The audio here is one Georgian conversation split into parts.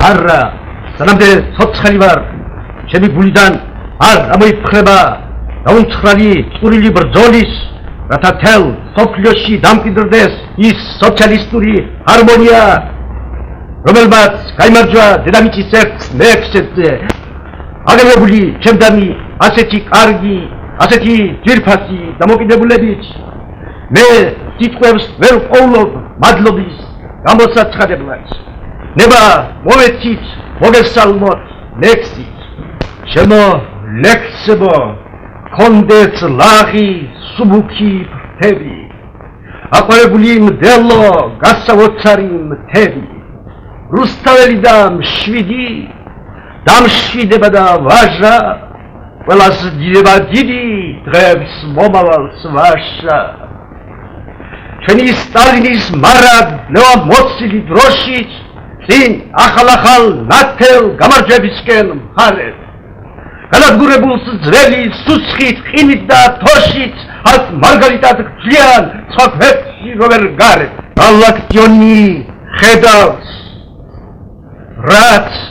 არა სანამდე ცოცხალი ვარ ჩემი გულიდან არ ამოიფხრება დაუნცხრალი წვრილი ბრძოლის რათა თელ სოფლიოში დამკვიდრდეს ის სოციალისტური ჰარმონია რომელმაც გაიმარჯვა დედამიწის ერთ მეექვსეზე აგებებული ჩემდანი ასეთი კარგი ასეთი ძირფასი დამოკიდებულებით მე სიტყვებს ვერ ვყოვლობ მადლობის გამოსაცხადებლად ნება მოვეცით მოგესალმოთ ლექსით შემო ლექსებო კონდეც ლაღი სუბუქი ფრთები აყვარებული მდელო გასაოცარი მთები რუსთაველი და მშვიდი დამშვიდება და ვაჟა ყველას დიდება დიდი დღეებს მომავალს ვაშა ჩვენი სტალინის მარად ლევა მოცილი დროშით წინ ახალ ნათელ გამარჯვებისკენ მხარეთ განადგურებულს ძველი სუცხით ყინით და თოშით აქ მარგალიტად გძლიან სხვა ქვეყნში რომელ გარეთ ალაქტიონი ხედავს რაც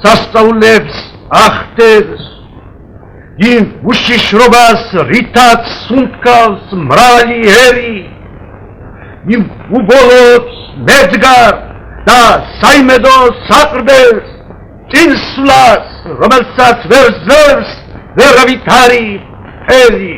სასწაულებს ახდენს იმ უშიშრობას რითაც სუნთქავს მრავალი ერი იმ უბოლოებს მედგარ და საიმედო საყრდენს წინსვლას რომელსაც ვერ ზევს ვერავით არის ერი